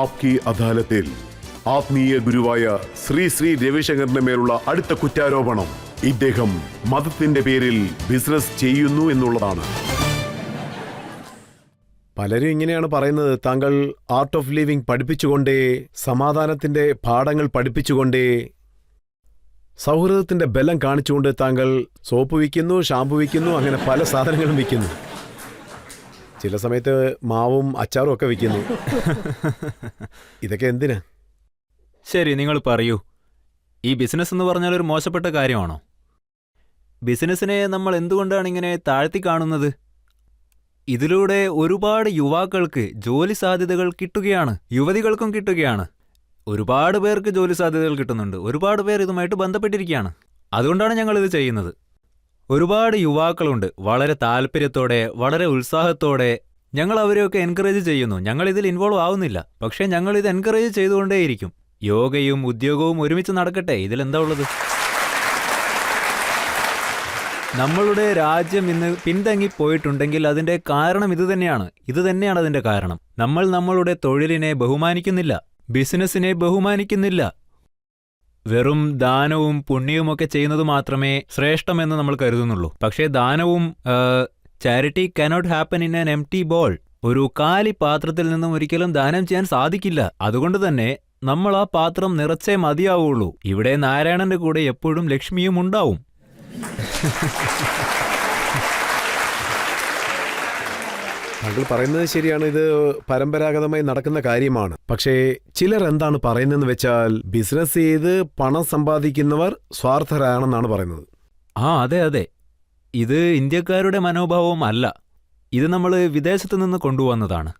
ആപ്കി അദാലത്തിൽ ആത്മീയ ഗുരുവായ ശ്രീ ശ്രീ രവിശങ്കറിന്റെ മേലുള്ള അടുത്ത കുറ്റാരോപണം ഇദ്ദേഹം മതത്തിന്റെ പേരിൽ ബിസിനസ് ചെയ്യുന്നു എന്നുള്ളതാണ്. പലരും ഇങ്ങനെയാണ് പറയുന്നത്, താങ്കൾ ആർട്ട് ഓഫ് ലിവിംഗ് പഠിപ്പിച്ചുകൊണ്ടേ, സമാധാനത്തിന്റെ പാഠങ്ങൾ പഠിപ്പിച്ചുകൊണ്ടേ, സൗഹൃദത്തിന്റെ ബലം കാണിച്ചുകൊണ്ട് താങ്കൾ സോപ്പ് വിൽക്കുന്നു, ഷാമ്പു വിൽക്കുന്നു, അങ്ങനെ പല സാധനങ്ങളും വിൽക്കുന്നു. ചില സമയത്ത് മാവും അച്ചാറും ഒക്കെ വിൽക്കുന്നു. ഇതൊക്കെ എന്തിനാ? ശരി, നിങ്ങൾ പറയൂ, ഈ ബിസിനസ് എന്ന് പറഞ്ഞാൽ ഒരു മോശപ്പെട്ട കാര്യമാണോ? ബിസിനസ്സിനെ നമ്മൾ എന്തുകൊണ്ടാണ് ഇങ്ങനെ താഴ്ത്തി കാണുന്നത്? ഇതിലൂടെ ഒരുപാട് യുവാക്കൾക്ക് ജോലി സാധ്യതകൾ കിട്ടുകയാണ്, യുവതികൾക്കും കിട്ടുകയാണ്. ഒരുപാട് പേർക്ക് ജോലി സാധ്യതകൾ കിട്ടുന്നുണ്ട്, ഒരുപാട് പേർ ഇതുമായിട്ട് ബന്ധപ്പെട്ടിരിക്കുകയാണ്. അതുകൊണ്ടാണ് ഞങ്ങളിത് ചെയ്യുന്നത്. ഒരുപാട് യുവാക്കളുണ്ട്, വളരെ താല്പര്യത്തോടെ, വളരെ ഉത്സാഹത്തോടെ. ഞങ്ങൾ അവരെയൊക്കെ എൻകറേജ് ചെയ്യുന്നു. ഞങ്ങൾ ഇതിൽ ഇൻവോൾവ് ആവുന്നില്ല, പക്ഷേ ഞങ്ങൾ ഇത് എൻകറേജ് ചെയ്തുകൊണ്ടേയിരിക്കും. യോഗയും ഉദ്യോഗവും ഒരുമിച്ച് നടക്കട്ടെ, ഇതിലെന്താ ഉള്ളത്? നമ്മളുടെ രാജ്യം ഇന്ന് പിന്തങ്ങിപ്പോയിട്ടുണ്ടെങ്കിൽ അതിന്റെ കാരണം ഇതുതന്നെയാണ് അതിന്റെ കാരണം. നമ്മൾ നമ്മളുടെ തൊഴിലിനെ ബഹുമാനിക്കുന്നില്ല, ബിസിനസ്സിനെ ബഹുമാനിക്കുന്നില്ല. വെറും ദാനവും പുണ്യവുമൊക്കെ ചെയ്യുന്നത് മാത്രമേ ശ്രേഷ്ഠമെന്ന് നമ്മൾ കരുതുന്നുള്ളൂ. പക്ഷേ ദാനവും charity cannot happen in an empty bowl. ഒരു കാലി പാത്രത്തിൽ നിന്നും ഒരിക്കലും ദാനം ചെയ്യാൻ സാധിക്കില്ല. അതുകൊണ്ട് തന്നെ നമ്മൾ ആ പാത്രം നിറച്ചേ മതിയാവുള്ളൂ. ഇവിടെ നാരായണന്റെ കൂടെ എപ്പോഴും ലക്ഷ്മിയും ഉണ്ടാവും. താങ്കൾ പറയുന്നത് ശരിയാണ്, ഇത് പരമ്പരാഗതമായി നടക്കുന്ന കാര്യമാണ്. പക്ഷേ ചിലർ എന്താണ് പറയുന്നതെന്ന് വെച്ചാൽ, ബിസിനസ് ചെയ്ത് പണം സമ്പാദിക്കുന്നവർ സ്വാർത്ഥരാണെന്നാണ് പറയുന്നത്. അതെ, ഇത് ഇന്ത്യക്കാരുടെ മനോഭാവവും അല്ല. ഇത് നമ്മൾ വിദേശത്തു നിന്ന് കൊണ്ടുവന്നതാണ്.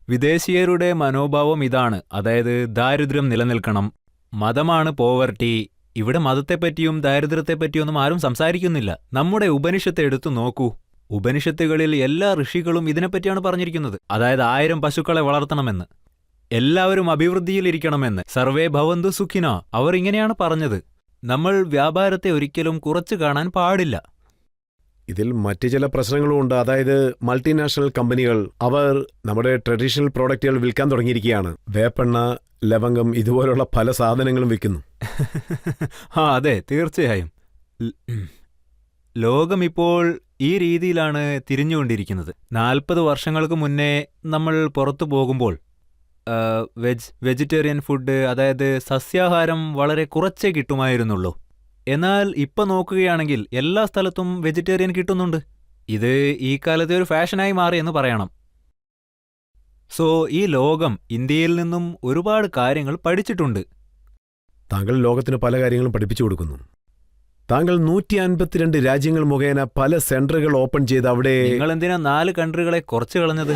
വിദേശീയരുടെ മനോഭാവം ഇതാണ്, അതായത് ദാരിദ്ര്യം നിലനിൽക്കണം, മതമാണ് പോവർട്ടി. ഇവിടെ മതത്തെപ്പറ്റിയും ദാരിദ്ര്യത്തെപ്പറ്റിയൊന്നും ആരും സംസാരിക്കുന്നില്ല. നമ്മുടെ ഉപനിഷത്ത് എടുത്തു നോക്കൂ. ഉപനിഷത്തുകളിൽ എല്ലാ ഋഷികളും ഇതിനെപ്പറ്റിയാണ് പറഞ്ഞിരിക്കുന്നത്. അതായത് 1000 പശുക്കളെ വളർത്തണമെന്ന്, എല്ലാവരും അഭിവൃദ്ധിയിലിരിക്കണമെന്ന്, സർവേ ഭവന്തു സുഖിനോ. അവർ ഇങ്ങനെയാണ് പറഞ്ഞത്. നമ്മൾ വ്യാപാരത്തെ ഒരിക്കലും കുറച്ചു കാണാൻ പാടില്ല. ഇതിൽ മറ്റു ചില പ്രശ്നങ്ങളും ഉണ്ട്. അതായത് മൾട്ടിനാഷണൽ കമ്പനികൾ അവർ നമ്മുടെ ട്രഡീഷണൽ പ്രോഡക്റ്റുകൾ വിൽക്കാൻ തുടങ്ങിയിരിക്കുകയാണ്. വേപ്പെണ്ണ, ലവംഗം, ഇതുപോലുള്ള പല സാധനങ്ങളും വിൽക്കുന്നു. അതെ, തീർച്ചയായും. ലോകം ഇപ്പോൾ ഈ രീതിയിലാണ് തിരിഞ്ഞുകൊണ്ടിരിക്കുന്നത്. 40 വർഷങ്ങൾക്ക് മുന്നേ നമ്മൾ പുറത്തു പോകുമ്പോൾ വെജിറ്റേറിയൻ ഫുഡ്, അതായത് സസ്യാഹാരം വളരെ കുറച്ചേ കിട്ടുമായിരുന്നുള്ളൂ. എന്നാൽ ഇപ്പം നോക്കുകയാണെങ്കിൽ എല്ലാ സ്ഥലത്തും വെജിറ്റേറിയൻ കിട്ടുന്നുണ്ട്. ഇത് ഈ കാലത്തെ ഒരു ഫാഷനായി മാറിയെന്ന് പറയണം. സോ ഈ ലോകം ഇന്ത്യയിൽ നിന്നും ഒരുപാട് കാര്യങ്ങൾ പഠിച്ചിട്ടുണ്ട്. താങ്കൾ ലോകത്തിന് പല കാര്യങ്ങളും പഠിപ്പിച്ചു കൊടുക്കുന്നു. താങ്കൾ 152 രാജ്യങ്ങൾ മുഖേന പല സെന്ററുകൾ ഓപ്പൺ ചെയ്ത് അവിടെ നിങ്ങൾ എന്തിനാ 4 കൺട്രികളെ കുറച്ച് കളഞ്ഞത്?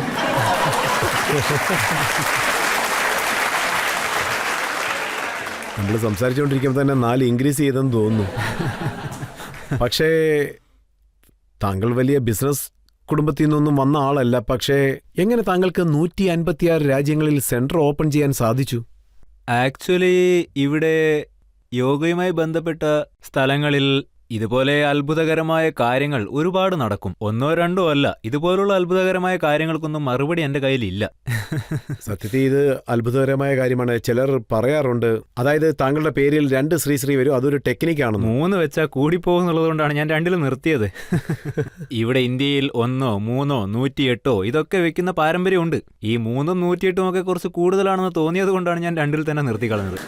നമ്മൾ സംസാരിച്ചുകൊണ്ടിരിക്കുമ്പോൾ തന്നെ 4 ഇൻക്രീസ് ചെയ്തെന്ന് തോന്നുന്നു. പക്ഷേ താങ്കൾ വലിയ ബിസിനസ് കുടുംബത്തിൽ നിന്നൊന്നും വന്ന ആളല്ല. പക്ഷേ എങ്ങനെ താങ്കൾക്ക് 156 രാജ്യങ്ങളിൽ സെന്റർ ഓപ്പൺ ചെയ്യാൻ സാധിച്ചു? ആക്ച്വലി ഇവിടെ യോഗയുമായി ബന്ധപ്പെട്ട സ്ഥലങ്ങളിൽ ഇതുപോലെ അത്ഭുതകരമായ കാര്യങ്ങൾ ഒരുപാട് നടക്കും. 1 or 2 അല്ല, ഇതുപോലുള്ള അത്ഭുതകരമായ കാര്യങ്ങൾക്കൊന്നും മറുപടി എൻ്റെ കയ്യിലില്ല. സത്യത്തിൽ ഇത് അത്ഭുതകരമായ കാര്യമാണ്. ചിലർ പറയാറുണ്ട്, അതായത് താങ്കളുടെ പേരിൽ 2 ശ്രീ വരും, അതൊരു ടെക്നിക്കാണെന്ന്. 3 വെച്ചാൽ കൂടിപ്പോകുന്നുള്ളതുകൊണ്ടാണ് ഞാൻ 2 നിർത്തിയത്. ഇവിടെ ഇന്ത്യയിൽ 1, 3, 108 ഇതൊക്കെ വെക്കുന്ന പാരമ്പര്യമുണ്ട്. ഈ 3ഉം 108ഉം ഒക്കെ കുറച്ച് കൂടുതലാണെന്ന് തോന്നിയത് കൊണ്ടാണ് ഞാൻ 2 തന്നെ നിർത്തിക്കളഞ്ഞത്.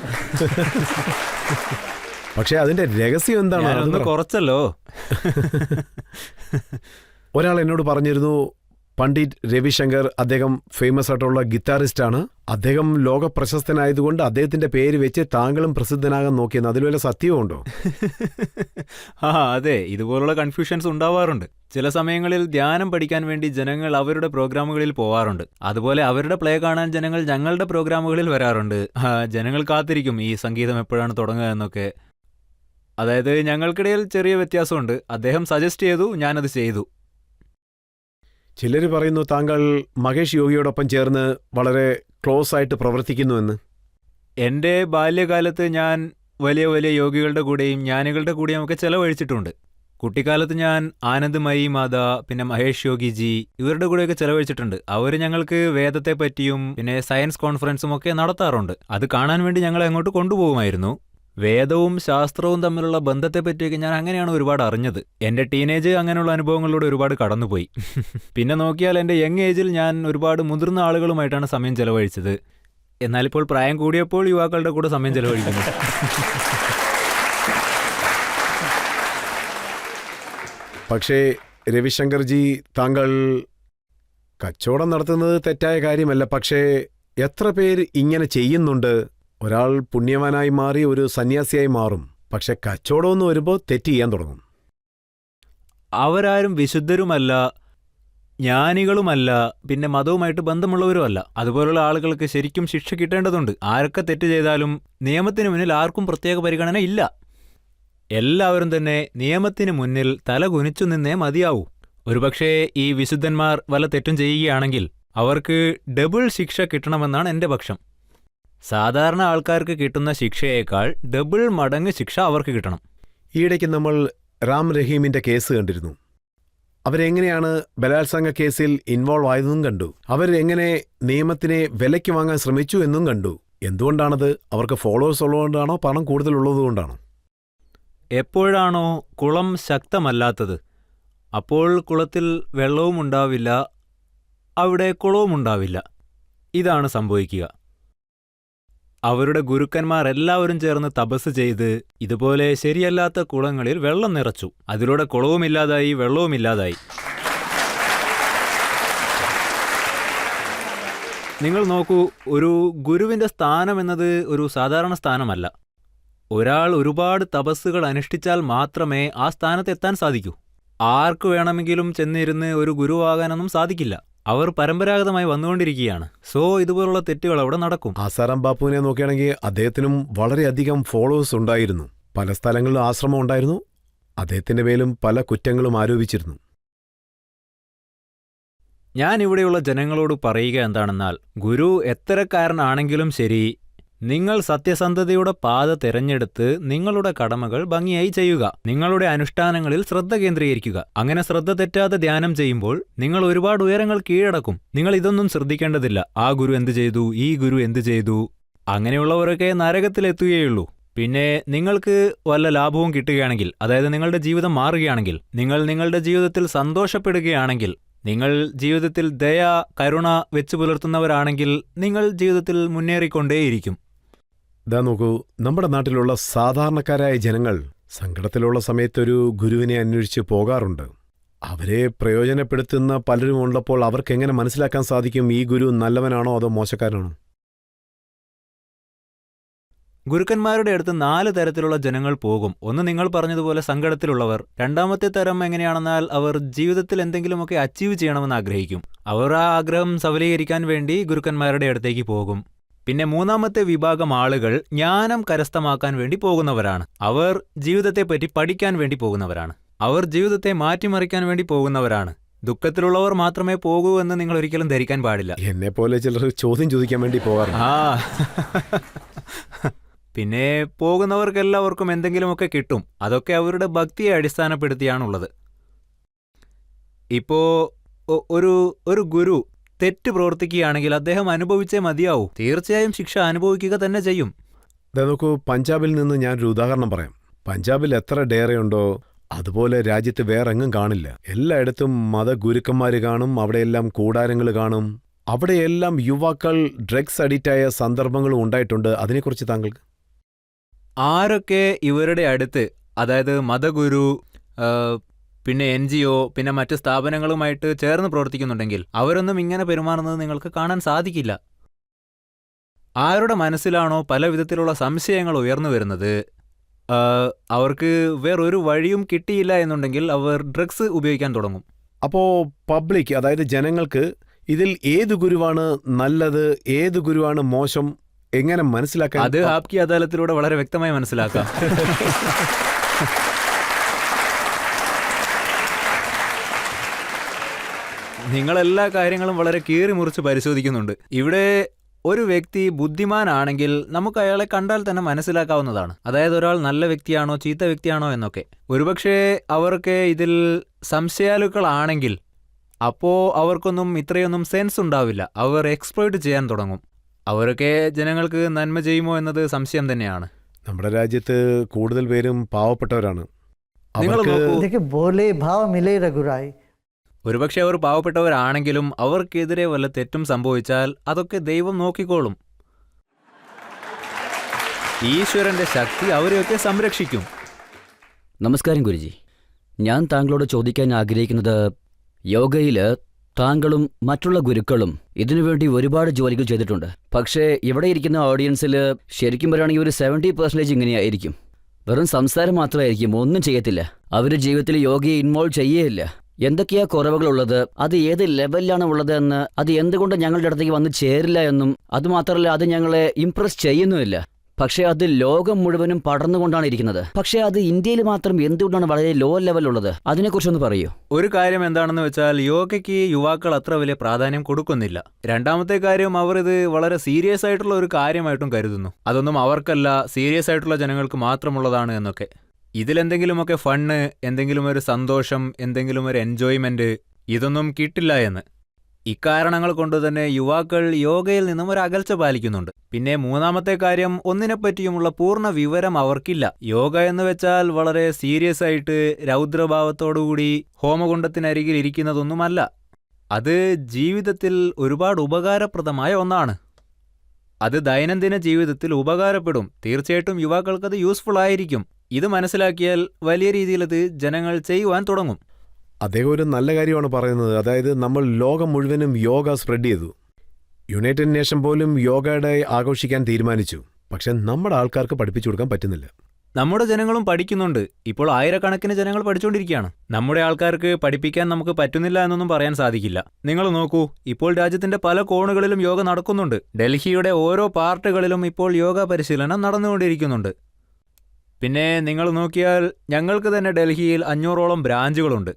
പക്ഷെ അതിന്റെ രഹസ്യം എന്താണ്? അതൊന്ന് കുറച്ചല്ലോ. ഒരാൾ എന്നോട് പറഞ്ഞിരുന്നു, പണ്ഡിറ്റ് രവിശങ്കർ, അദ്ദേഹം ഫേമസ് ആയിട്ടുള്ള ഗിറ്റാറിസ്റ്റാണ്. അദ്ദേഹം ലോക പ്രശസ്തനായതുകൊണ്ട് അദ്ദേഹത്തിന്റെ പേര് വെച്ച് താങ്കളും പ്രസിദ്ധനാകാൻ നോക്കിയെന്ന്. അതിൽ വല്ല സത്യവുമുണ്ടോ? അതെ, ഇതുപോലുള്ള കൺഫ്യൂഷൻസ് ഉണ്ടാവാറുണ്ട്. ചില സമയങ്ങളിൽ ധ്യാനം പഠിക്കാൻ വേണ്ടി ജനങ്ങൾ അവരുടെ പ്രോഗ്രാമുകളിൽ പോവാറുണ്ട്. അതുപോലെ അവരുടെ പ്ലേ കാണാൻ ജനങ്ങൾ ഞങ്ങളുടെ പ്രോഗ്രാമുകളിൽ വരാറുണ്ട്. ജനങ്ങൾ കാത്തിരിക്കും ഈ സംഗീതം എപ്പോഴാണ് തുടങ്ങുക എന്നൊക്കെ. അതായത് ഞങ്ങൾക്കിടയിൽ ചെറിയ വ്യത്യാസമുണ്ട്. അദ്ദേഹം സജസ്റ്റ് ചെയ്തു, ഞാനത് ചെയ്തു. ചിലർ പറയുന്നു താങ്കൾ മഹേഷ് യോഗിയോടൊപ്പം ചേർന്ന് വളരെ ക്ലോസ് ആയിട്ട് പ്രവർത്തിക്കുന്നുവെന്ന്. എൻ്റെ ബാല്യകാലത്ത് ഞാൻ വലിയ വലിയ യോഗികളുടെ കൂടെയും ജ്ഞാനികളുടെ കൂടെയും ഒക്കെ ചെലവഴിച്ചിട്ടുണ്ട്. കുട്ടിക്കാലത്ത് ഞാൻ ആനന്ദ്മയി മാത, പിന്നെ മഹേഷ് യോഗിജി ഇവരുടെ കൂടെയൊക്കെ ചെലവഴിച്ചിട്ടുണ്ട്. അവർ ഞങ്ങൾക്ക് വേദത്തെ പറ്റിയും പിന്നെ സയൻസ് കോൺഫറൻസും ഒക്കെ നടത്താറുണ്ട്. അത് കാണാൻ വേണ്ടി ഞങ്ങളെ അങ്ങോട്ട് കൊണ്ടുപോകുമായിരുന്നു. വേദവും ശാസ്ത്രവും തമ്മിലുള്ള ബന്ധത്തെ പറ്റിയൊക്കെ ഞാൻ അങ്ങനെയാണ് ഒരുപാട് അറിഞ്ഞത്. എൻ്റെ ടീനേജ് അങ്ങനെയുള്ള അനുഭവങ്ങളിലൂടെ ഒരുപാട് കടന്നുപോയി. പിന്നെ നോക്കിയാൽ എൻ്റെ യങ് ഏജിൽ ഞാൻ ഒരുപാട് മുതിർന്ന ആളുകളുമായിട്ടാണ് സമയം ചെലവഴിച്ചത്. എന്നാലിപ്പോൾ പ്രായം കൂടിയപ്പോൾ യുവാക്കളുടെ കൂടെ സമയം ചെലവഴിക്കുന്നു. പക്ഷേ രവിശങ്കർജി, താങ്കൾ കച്ചവടം നടത്തുന്നത് തെറ്റായ കാര്യമല്ല. പക്ഷേ എത്ര പേര് ഇങ്ങനെ ചെയ്യുന്നുണ്ട്? ഒരാൾ പുണ്യവാനായി മാറി ഒരു സന്യാസിയായി മാറും, പക്ഷെ കച്ചവടമെന്ന് വരുമ്പോൾ തെറ്റ് ചെയ്യാൻ തുടങ്ങും. അവരാരും വിശുദ്ധരുമല്ല, ജ്ഞാനികളുമല്ല, പിന്നെ മതവുമായിട്ട് ബന്ധമുള്ളവരുമല്ല. അതുപോലുള്ള ആളുകൾക്ക് ശരിക്കും ശിക്ഷ കിട്ടേണ്ടതുണ്ട്. ആരൊക്കെ തെറ്റ് ചെയ്താലും നിയമത്തിന് മുന്നിൽ ആർക്കും പ്രത്യേക പരിഗണന ഇല്ല. എല്ലാവരും തന്നെ നിയമത്തിന് മുന്നിൽ തല കുനിച്ചു നിന്നേ മതിയാവൂ. ഒരുപക്ഷേ ഈ വിശുദ്ധന്മാർ വല്ല തെറ്റും ചെയ്യുകയാണെങ്കിൽ അവർക്ക് ഡബിൾ ശിക്ഷ കിട്ടണമെന്നാണ് എൻ്റെ പക്ഷം. സാധാരണ ആൾക്കാർക്ക് കിട്ടുന്ന ശിക്ഷയേക്കാൾ ഡബിൾ മടങ്ങ് ശിക്ഷ അവർക്ക് കിട്ടണം. ഈയിടയ്ക്ക് നമ്മൾ റാം റഹീമിന്റെ കേസ് കണ്ടിരുന്നു. അവരെങ്ങനെയാണ് ബലാത്സംഗ കേസിൽ ഇൻവോൾവ് ആയതെന്നും കണ്ടു. അവരെങ്ങനെ നിയമത്തിനെ വിലയ്ക്ക് വാങ്ങാൻ ശ്രമിച്ചു എന്നും കണ്ടു. എന്തുകൊണ്ടാണത്? അവർക്ക് ഫോളോവേഴ്സ് ഉള്ളതുകൊണ്ടാണോ, പണം കൂടുതലുള്ളതുകൊണ്ടാണോ? എപ്പോഴാണോ കുളം ശക്തമല്ലാത്തത് അപ്പോൾ കുളത്തിൽ വെള്ളവും ഉണ്ടാവില്ല, അവിടെ കുളവും ഉണ്ടാവില്ല. ഇതാണ് സംഭവിക്കുക. അവരുടെ ഗുരുക്കന്മാർ എല്ലാവരും ചേർന്ന് തപസ് ചെയ്ത് ഇതുപോലെ ശരിയല്ലാത്ത കുളങ്ങളിൽ വെള്ളം നിറച്ചു. അതിലൂടെ കുളവുമില്ലാതായി, വെള്ളവുമില്ലാതായി. നിങ്ങൾ നോക്കൂ, ഒരു ഗുരുവിന്റെ സ്ഥാനം എന്നത് ഒരു സാധാരണ സ്ഥാനമല്ല. ഒരാൾ ഒരുപാട് തപസ്സുകൾ അനുഷ്ഠിച്ചാൽ മാത്രമേ ആ സ്ഥാനത്തെത്താൻ സാധിക്കൂ. ആർക്കു വേണമെങ്കിലും ചെന്നിരുന്ന് ഒരു ഗുരുവാകാനൊന്നും സാധിക്കില്ല. അവർ പരമ്പരാഗതമായി വന്നുകൊണ്ടിരിക്കുകയാണ്. സോ ഇതുപോലുള്ള തെറ്റുകൾ അവിടെ നടക്കും. ആസാറാം ബാപ്പുവിനെ നോക്കുകയാണെങ്കിൽ അദ്ദേഹത്തിനും വളരെയധികം ഫോളോവേഴ്സ് ഉണ്ടായിരുന്നു. പല സ്ഥലങ്ങളിലും ആശ്രമം ഉണ്ടായിരുന്നു. അദ്ദേഹത്തിന്റെ മേലും പല കുറ്റങ്ങളും ആരോപിച്ചിരുന്നു. ഞാൻ ഇവിടെയുള്ള ജനങ്ങളോട് പറയുക എന്താണെന്നാൽ, ഗുരു എത്തരക്കാരനാണെങ്കിലും ശരി, നിങ്ങൾ സത്യസന്ധതയുടെ പാത തിരഞ്ഞെടുത്ത് നിങ്ങളുടെ കടമകൾ ഭംഗിയായി ചെയ്യുക. നിങ്ങളുടെ അനുഷ്ഠാനങ്ങളിൽ ശ്രദ്ധ കേന്ദ്രീകരിക്കുക. അങ്ങനെ ശ്രദ്ധ തെറ്റാതെ ധ്യാനം ചെയ്യുമ്പോൾ നിങ്ങൾ ഒരുപാട് ഉയരങ്ങൾ കീഴടക്കും. നിങ്ങൾ ഇതൊന്നും ശ്രദ്ധിക്കേണ്ടതില്ല. ആ ഗുരു എന്തു ചെയ്തു, ഈ ഗുരു എന്തു ചെയ്തു, അങ്ങനെയുള്ളവരൊക്കെ നരകത്തിലെത്തുകയുള്ളൂ. പിന്നെ നിങ്ങൾക്ക് വല്ല ലാഭവും കിട്ടുകയാണെങ്കിൽ, അതായത് നിങ്ങളുടെ ജീവിതം മാറുകയാണെങ്കിൽ, നിങ്ങൾ നിങ്ങളുടെ ജീവിതത്തിൽ സന്തോഷപ്പെടുകയാണെങ്കിൽ, നിങ്ങൾ ജീവിതത്തിൽ ദയ, കരുണ വെച്ചു പുലർത്തുന്നവരാണെങ്കിൽ നിങ്ങൾ ജീവിതത്തിൽ മുന്നേറിക്കൊണ്ടേയിരിക്കും. ഇതാ നോക്കൂ, നമ്മുടെ നാട്ടിലുള്ള സാധാരണക്കാരായ ജനങ്ങൾ സങ്കടത്തിലുള്ള സമയത്തൊരു ഗുരുവിനെ അന്വേഷിച്ച് പോകാറുണ്ട്. അവരെ പ്രയോജനപ്പെടുത്തുന്ന പലരും ഉള്ളപ്പോൾ അവർക്കെങ്ങനെ മനസ്സിലാക്കാൻ സാധിക്കും ഈ ഗുരു നല്ലവനാണോ അതോ മോശക്കാരനാണോ? ഗുരുക്കന്മാരുടെ അടുത്ത് 4 തരത്തിലുള്ള ജനങ്ങൾ പോകും. ഒന്ന്, നിങ്ങൾ പറഞ്ഞതുപോലെ സങ്കടത്തിലുള്ളവർ. രണ്ടാമത്തെ തരം എങ്ങനെയാണെന്നാൽ അവർ ജീവിതത്തിൽ എന്തെങ്കിലുമൊക്കെ അച്ചീവ് ചെയ്യണമെന്ന് ആഗ്രഹിക്കും. അവർ ആ ആഗ്രഹം സഫലീകരിക്കാൻ വേണ്ടി ഗുരുക്കന്മാരുടെ അടുത്തേക്ക് പോകും. പിന്നെ മൂന്നാമത്തെ വിഭാഗം ആളുകൾ ജ്ഞാനം കരസ്ഥമാക്കാൻ വേണ്ടി പോകുന്നവരാണ്. അവർ ജീവിതത്തെപ്പറ്റി പഠിക്കാൻ വേണ്ടി പോകുന്നവരാണ്. അവർ ജീവിതത്തെ മാറ്റിമറിക്കാൻ വേണ്ടി പോകുന്നവരാണ്. ദുഃഖത്തിലുള്ളവർ മാത്രമേ പോകൂ എന്ന് നിങ്ങൾ ഒരിക്കലും ധരിക്കാൻ പാടില്ല. എന്നെപ്പോലെ ചിലർ ചോദ്യം ചോദിക്കാൻ വേണ്ടി പോകാറുണ്ട്. പിന്നെ പോകുന്നവർക്കെല്ലാവർക്കും എന്തെങ്കിലുമൊക്കെ കിട്ടും. അതൊക്കെ അവരുടെ ഭക്തിയെ അടിസ്ഥാനപ്പെടുത്തിയാണുള്ളത്. ഇപ്പോ ഒരു ഗുരു തെറ്റ് പ്രവർത്തിക്കുകയാണെങ്കിൽ അദ്ദേഹം അനുഭവിച്ചേ മതിയാവൂ. തീർച്ചയായും ശിക്ഷ അനുഭവിക്കുക തന്നെ ചെയ്യും. നോക്കൂ, പഞ്ചാബിൽ നിന്ന് ഞാനൊരു ഉദാഹരണം പറയാം. പഞ്ചാബിൽ എത്ര ഡയറയുണ്ടോ അതുപോലെ രാജ്യത്ത് വേറെങ്ങും കാണില്ല. എല്ലായിടത്തും മതഗുരുക്കന്മാർ കാണും. അവിടെയെല്ലാം കൂടാരങ്ങൾ കാണും. അവിടെയെല്ലാം യുവാക്കൾ ഡ്രഗ്സ് അഡിക്റ്റായ സന്ദർഭങ്ങളും ഉണ്ടായിട്ടുണ്ട്. അതിനെക്കുറിച്ച് താങ്കൾക്ക്? ആരൊക്കെ ഇവരുടെ അടുത്ത്, അതായത് മതഗുരു, പിന്നെ NGO, പിന്നെ മറ്റ് സ്ഥാപനങ്ങളുമായിട്ട് ചേർന്ന് പ്രവർത്തിക്കുന്നുണ്ടെങ്കിൽ അവരൊന്നും ഇങ്ങനെ പെരുമാറുന്നത് നിങ്ങൾക്ക് കാണാൻ സാധിക്കില്ല. ആരുടെ മനസ്സിലാണോ പല വിധത്തിലുള്ള സംശയങ്ങൾ ഉയർന്നു വരുന്നത്, അവർക്ക് വേറൊരു വഴിയും കിട്ടിയില്ല എന്നുണ്ടെങ്കിൽ അവർ ഡ്രഗ്സ് ഉപയോഗിക്കാൻ തുടങ്ങും. അപ്പോൾ പബ്ലിക്, അതായത് ജനങ്ങൾക്ക് ഇതിൽ ഏത് ഗുരുവാണ് നല്ലത്, ഏത് ഗുരുവാണ് മോശം എങ്ങനെ മനസ്സിലാക്കാൻ? അത് ആപ്കി അദാലത്തിലൂടെ വളരെ വ്യക്തമായി മനസ്സിലാക്കാം. നിങ്ങളെല്ലാ കാര്യങ്ങളും വളരെ കീറി മുറിച്ച് പരിശോധിക്കുന്നുണ്ട്. ഇവിടെ ഒരു വ്യക്തി ബുദ്ധിമാനാണെങ്കിൽ നമുക്ക് അയാളെ കണ്ടാൽ തന്നെ മനസ്സിലാക്കാവുന്നതാണ്. അതായത് ഒരാൾ നല്ല വ്യക്തിയാണോ ചീത്ത വ്യക്തിയാണോ എന്നൊക്കെ. ഒരുപക്ഷെ അവർക്ക് ഇതിൽ സംശയാലുക്കളാണെങ്കിൽ അപ്പോൾ അവർക്കൊന്നും ഇത്രയൊന്നും സെൻസ് ഉണ്ടാവില്ല. അവർ എക്സ്പ്ലോയിറ്റ് ചെയ്യാൻ തുടങ്ങും. അവരൊക്കെ ജനങ്ങൾക്ക് നന്മ ചെയ്യുമോ എന്നത് സംശയം തന്നെയാണ്. നമ്മുടെ രാജ്യത്ത് കൂടുതൽ പേരും പാവപ്പെട്ടവരാണ്. നിങ്ങൾ അവർക്ക് നോക്കൂ, देखिए भोले भाव मिले रघुराई। ഒരുപക്ഷെ അവർ പാവപ്പെട്ടവരാണെങ്കിലും അവർക്കെതിരെ വല്ല തെറ്റും സംഭവിച്ചാൽ അതൊക്കെ ദൈവം നോക്കിക്കോളും. ഈശ്വരന്റെ ശക്തി അവരെയൊക്കെ സംരക്ഷിക്കും. നമസ്കാരം ഗുരുജി. ഞാൻ താങ്കളോട് ചോദിക്കാൻ ആഗ്രഹിക്കുന്നത്, യോഗയിൽ താങ്കളും മറ്റുള്ള ഗുരുക്കളും ഇതിനുവേണ്ടി ഒരുപാട് ജോലികൾ ചെയ്തിട്ടുണ്ട്. പക്ഷേ ഇവിടെ ഇരിക്കുന്ന ഓഡിയൻസിൽ ശരിക്കും പറയുകയാണെങ്കിൽ ഒരു 70% ഇങ്ങനെയായിരിക്കും. വെറും സംസാരം മാത്രമായിരിക്കും, ഒന്നും ചെയ്യത്തില്ല. അവർ ജീവിതത്തിൽ യോഗയെ ഇൻവോൾവ് ചെയ്യേയില്ല. എന്തൊക്കെയാ കുറവുകളുള്ളത്, അത് ഏത് ലെവലിലാണ് ഉള്ളത് എന്ന്, അത് എന്തുകൊണ്ട് ഞങ്ങളുടെ അടുത്തേക്ക് വന്ന് ചേരില്ല എന്നും, അതുമാത്രമല്ല അത് ഞങ്ങളെ ഇംപ്രസ് ചെയ്യുന്നുമില്ല. പക്ഷേ അത് ലോകം മുഴുവനും പടർന്നുകൊണ്ടാണ് ഇരിക്കുന്നത്. പക്ഷേ അത് ഇന്ത്യയിൽ മാത്രം എന്തുകൊണ്ടാണ് വളരെ ലോ ലെവലുള്ളത്? അതിനെക്കുറിച്ചൊന്ന് പറയൂ. ഒരു കാര്യം എന്താണെന്ന് വെച്ചാൽ യോഗയ്ക്ക് യുവാക്കൾ അത്ര വലിയ പ്രാധാന്യം കൊടുക്കുന്നില്ല. രണ്ടാമത്തെ കാര്യം, അവർ ഇത് വളരെ സീരിയസ് ആയിട്ടുള്ള ഒരു കാര്യമായിട്ടും കരുതുന്നു. അതൊന്നും അവർക്കല്ല, സീരിയസ് ആയിട്ടുള്ള ജനങ്ങൾക്ക് മാത്രമുള്ളതാണ് എന്നൊക്കെ. ഇതിലെന്തെങ്കിലുമൊക്കെ ഫണ്ണ്, എന്തെങ്കിലും ഒരു സന്തോഷം, എന്തെങ്കിലും ഒരു എൻജോയ്മെന്റ്, ഇതൊന്നും കിട്ടില്ല എന്ന്. ഇക്കാരണങ്ങൾ കൊണ്ടുതന്നെ യുവാക്കൾ യോഗയിൽ നിന്നും ഒരു അകൽച്ച പാലിക്കുന്നുണ്ട്. പിന്നെ മൂന്നാമത്തെ കാര്യം, ഒന്നിനെപ്പറ്റിയുമുള്ള പൂർണ്ണ വിവരം അവർക്കില്ല. യോഗ എന്ന് വെച്ചാൽ വളരെ സീരിയസ് ആയിട്ട് രൗദ്രഭാവത്തോടുകൂടി ഹോമകുണ്ടത്തിനരികിൽ ഇരിക്കുന്നതൊന്നുമല്ല. അത് ജീവിതത്തിൽ ഒരുപാട് ഉപകാരപ്രദമായ ഒന്നാണ്. അത് ദൈനംദിന ജീവിതത്തിൽ ഉപകാരപ്പെടും. തീർച്ചയായിട്ടും യുവാക്കൾക്കത് യൂസ്ഫുൾ ആയിരിക്കും. ഇത് മനസ്സിലാക്കിയാൽ വലിയ രീതിയിൽ അത് ജനങ്ങൾ ചെയ്യുവാൻ തുടങ്ങും. അദ്ദേഹം ഒരു നല്ല കാര്യമാണ് പറയുന്നത്. അതായത് നമ്മൾ ലോകം മുഴുവനും യോഗ സ്പ്രെഡ് ചെയ്തു. യുണൈറ്റഡ് നേഷൻ പോലും യോഗ ഡേ ആഘോഷിക്കാൻ തീരുമാനിച്ചു. പക്ഷെ നമ്മുടെ ആൾക്കാർക്ക് പഠിപ്പിച്ചു കൊടുക്കാൻ പറ്റുന്നില്ല. നമ്മുടെ ജനങ്ങളും പഠിക്കുന്നുണ്ട്. ഇപ്പോൾ ആയിരക്കണക്കിന് ജനങ്ങൾ പഠിച്ചുകൊണ്ടിരിക്കുകയാണ്. നമ്മുടെ ആൾക്കാർക്ക് പഠിപ്പിക്കാൻ നമുക്ക് പറ്റുന്നില്ല എന്നൊന്നും പറയാൻ സാധിക്കില്ല. നിങ്ങൾ നോക്കൂ, ഇപ്പോൾ രാജ്യത്തിന്റെ പല കോണുകളിലും യോഗ നടക്കുന്നുണ്ട്. ഡൽഹിയുടെ ഓരോ പാർട്ടുകളിലും ഇപ്പോൾ യോഗ പരിശീലനം നടന്നുകൊണ്ടിരിക്കുന്നുണ്ട്. പിന്നെ നിങ്ങൾ നോക്കിയാൽ ഞങ്ങൾക്ക് തന്നെ ഡൽഹിയിൽ 500ഓളം ബ്രാഞ്ചുകളുണ്ട്.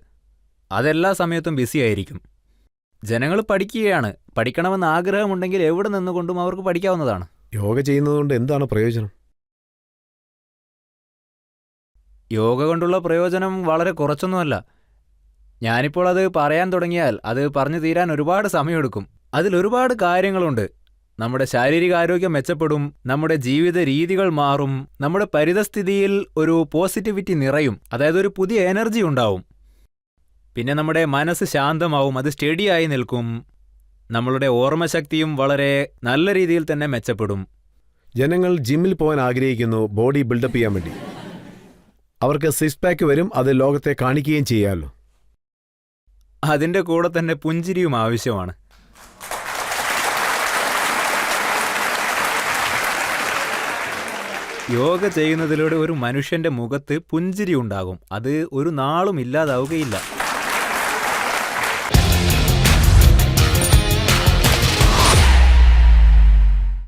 അതെല്ലാ സമയത്തും ബിസി ആയിരിക്കും. ജനങ്ങൾ പഠിക്കുകയാണ്. പഠിക്കണമെന്ന് ആഗ്രഹമുണ്ടെങ്കിൽ എവിടെ നിന്നുകൊണ്ടും അവർക്ക് പഠിക്കാവുന്നതാണ്. യോഗ ചെയ്യുന്നതുകൊണ്ട് എന്താണ് പ്രയോജനം? യോഗ കൊണ്ടുള്ള പ്രയോജനം വളരെ കുറച്ചൊന്നുമല്ല. ഞാനിപ്പോൾ അത് പറയാൻ തുടങ്ങിയാൽ അത് പറഞ്ഞു തീരാൻ ഒരുപാട് സമയമെടുക്കും. അതിലൊരുപാട് കാര്യങ്ങളുണ്ട്. നമ്മുടെ ശാരീരികാരോഗ്യം മെച്ചപ്പെടും, നമ്മുടെ ജീവിത രീതികൾ മാറും, നമ്മുടെ പരിതസ്ഥിതിയിൽ ഒരു പോസിറ്റിവിറ്റി നിറയും, അതായത് ഒരു പുതിയ എനർജി ഉണ്ടാവും. പിന്നെ നമ്മുടെ മനസ്സ് ശാന്തമാവും, അത് സ്റ്റഡിയായി നിൽക്കും. നമ്മളുടെ ഓർമ്മശക്തിയും വളരെ നല്ല രീതിയിൽ തന്നെ മെച്ചപ്പെടും. ജനങ്ങൾ ജിമ്മിൽ പോകാൻ ആഗ്രഹിക്കുന്നു, ബോഡി ബിൽഡപ്പ് ചെയ്യാൻ വേണ്ടി. അവർക്ക് 6 പാക്ക് വരും, അത് ലോകത്തെ കാണിക്കുകയും ചെയ്യാമല്ലോ. അതിൻ്റെ കൂടെ തന്നെ പുഞ്ചിരിയും ആവശ്യമാണ്. യോഗ ചെയ്യുന്നതിലൂടെ ഒരു മനുഷ്യന്റെ മുഖത്ത് പുഞ്ചിരി ഉണ്ടാകും. അത് ഒരു നാളും ഇല്ലാതാവുകയില്ല.